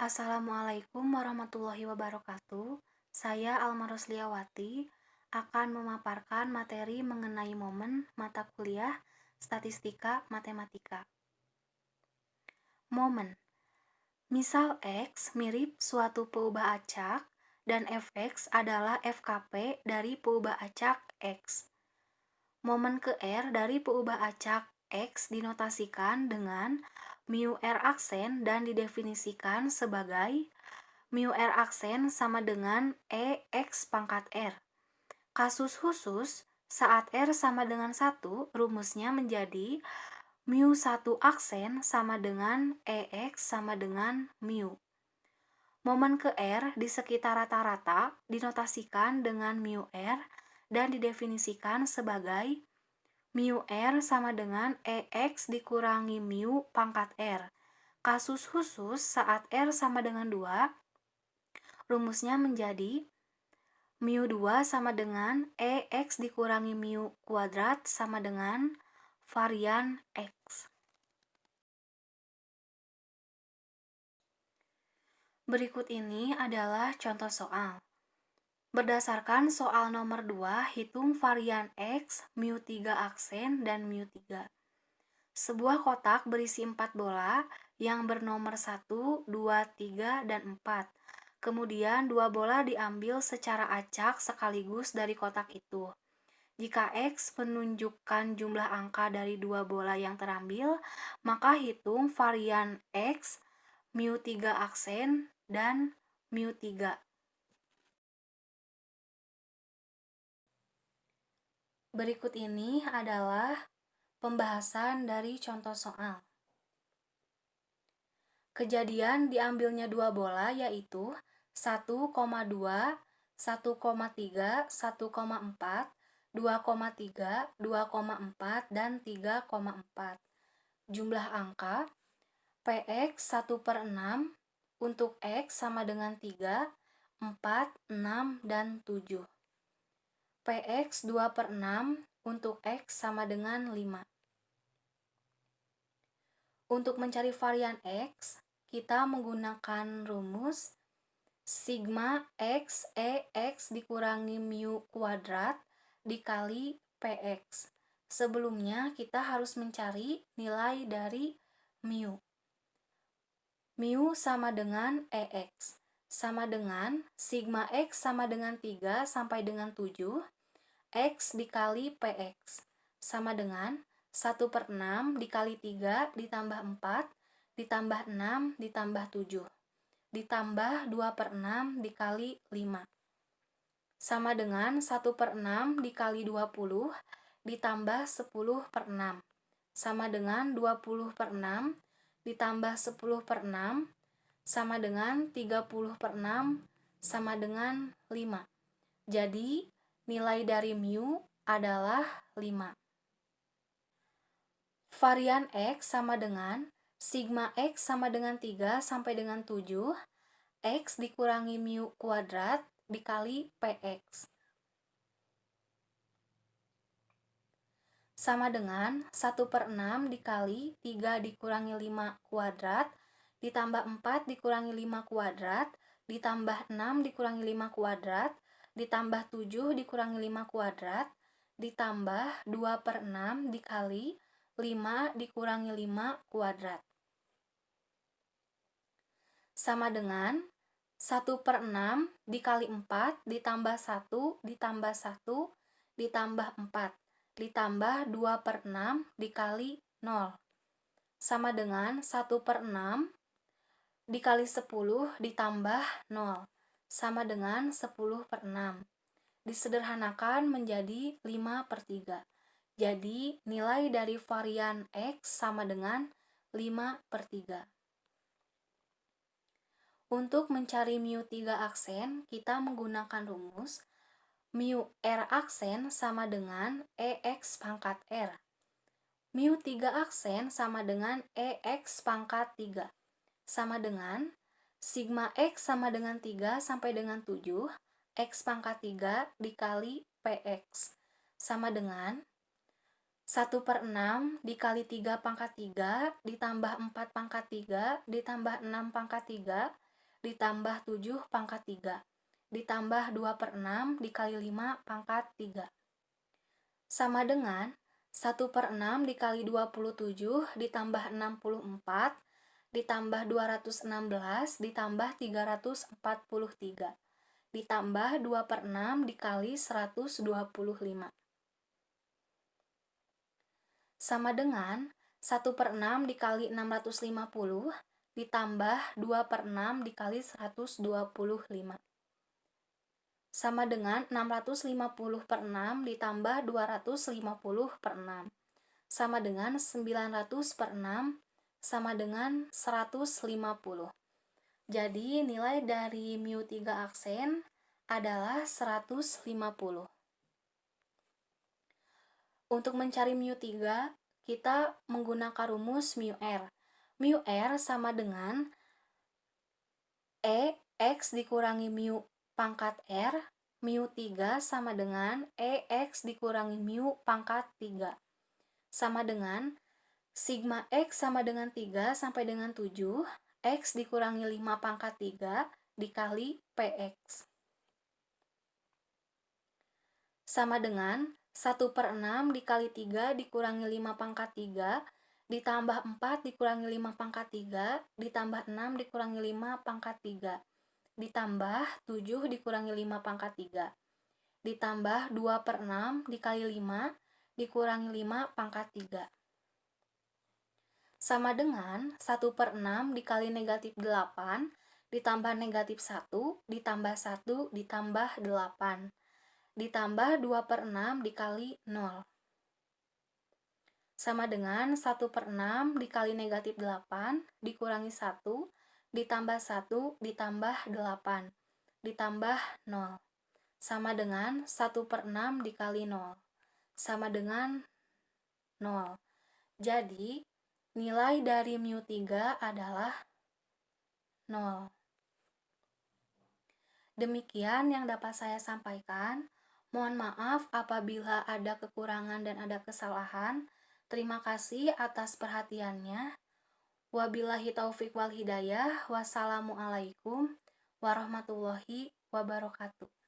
Assalamualaikum warahmatullahi wabarakatuh. Saya Alma Rosliawati akan memaparkan materi mengenai momen mata kuliah Statistika Matematika. Momen. Misal X mirip suatu peubah acak dan Fx adalah FKP dari peubah acak X. Momen ke R dari peubah acak X dinotasikan dengan mu R aksen dan didefinisikan sebagai mu R aksen sama dengan EX pangkat R. Kasus khusus, saat R sama dengan 1, rumusnya menjadi mu 1 aksen sama dengan EX sama dengan mu. Momen ke R di sekitar rata-rata dinotasikan dengan mu R dan didefinisikan sebagai mu R sama dengan EX dikurangi mu pangkat R. Kasus khusus saat R sama dengan 2, rumusnya menjadi mu 2 sama dengan EX dikurangi mu kuadrat sama dengan varian X. Berikut ini adalah contoh soal. Berdasarkan soal nomor 2, hitung varian X, mu 3 aksen, dan mu 3. Sebuah kotak berisi 4 bola yang bernomor 1, 2, 3, dan 4. Kemudian 2 bola diambil secara acak sekaligus dari kotak itu. Jika X menunjukkan jumlah angka dari 2 bola yang terambil, maka hitung varian X, mu 3 aksen, dan mu 3. Berikut ini adalah pembahasan dari contoh soal. Kejadian diambilnya 2 bola yaitu 1,2, 1,3, 1,4, 2,3, 2,4, dan 3,4. Jumlah angka Px 1/6 untuk X sama dengan 3, 4, 6, dan 7. Px 2/6 untuk X sama dengan 5. Untuk mencari varian X, kita menggunakan rumus sigma X EX dikurangi mu kuadrat dikali Px. Sebelumnya kita harus mencari nilai dari mu. Mu sama dengan EX, sama dengan sigma X sama dengan 3 sampai dengan 7, X dikali Px, sama dengan 1/6 dikali 3 ditambah 4 ditambah 6 ditambah 7 ditambah 2/6 dikali 5 sama dengan 1/6 dikali 20 ditambah 10/6 sama dengan 20/6 ditambah 10/6 sama dengan 30/6 sama dengan 5. Jadi nilai dari mu adalah 5. Varian X sama dengan sigma X sama dengan 3 sampai dengan 7, X dikurangi mu kuadrat dikali Px. Sama dengan 1/6 dikali 3 dikurangi 5 kuadrat, ditambah 4 dikurangi 5 kuadrat, ditambah 6 dikurangi 5 kuadrat, ditambah 7 dikurangi 5 kuadrat, ditambah 2/6 dikali 5 dikurangi 5 kuadrat. Sama dengan 1/6 dikali 4 ditambah 1 ditambah 1 ditambah 4 ditambah 2/6 dikali 0. Sama dengan 1/6 dikali 10 ditambah 0. Sama dengan 10/6. Disederhanakan menjadi 5/3. Jadi nilai dari varian X sama dengan 5/3. Untuk mencari mu 3 aksen, kita menggunakan rumus mu R aksen sama dengan EX pangkat R. Mu 3 aksen sama dengan EX pangkat 3. Sama dengan sigma X sama dengan 3 sampai dengan 7, X pangkat 3 dikali Px. Sama dengan 1/6 dikali 3 pangkat 3 ditambah 4 pangkat 3 ditambah 6 pangkat 3 ditambah 7 pangkat 3, ditambah 2 per 6 dikali 5 pangkat 3. Sama dengan 1 per 6 dikali 27 ditambah 64, ditambah 216 ditambah 343, ditambah 2 per 6 dikali 125. Sama dengan 1 per 6 dikali 650 ditambah 2 per 6 dikali 125. Sama dengan 650 per 6 ditambah 250 per 6. Sama dengan 900 per 6 sama dengan 150. Jadi nilai dari mu3 aksen adalah 150. Untuk mencari mu3, kita menggunakan rumus mu r. Mu r sama dengan X dikurangi mu pangkat R, mu3 sama dengan X dikurangi mu pangkat 3. Sama dengan sigma X sama dengan 3 sampai dengan 7, X dikurangi 5 pangkat 3 dikali PX. Sama dengan 1 per 6 dikali 3 dikurangi 5 pangkat 3, ditambah 4 dikurangi 5 pangkat 3, ditambah 6 dikurangi 5 pangkat 3, ditambah 7 dikurangi 5 pangkat 3, ditambah 2 per 6 dikali 5 dikurangi 5 pangkat 3. Sama dengan 1 per 6 dikali negatif 8 ditambah negatif 1 ditambah 1 ditambah 8, ditambah 2 per 6 dikali 0. Sama dengan 1 per 6 dikali negatif 8 dikurangi 1 ditambah 1 ditambah 8, ditambah 0. Sama dengan 1 per 6 dikali 0, sama dengan 0. Jadi, nilai dari mu3 adalah 0. Demikian yang dapat saya sampaikan. Mohon maaf apabila ada kekurangan dan ada kesalahan. Terima kasih atas perhatiannya. Wabillahi taufik wal hidayah. Wassalamualaikum warahmatullahi wabarakatuh.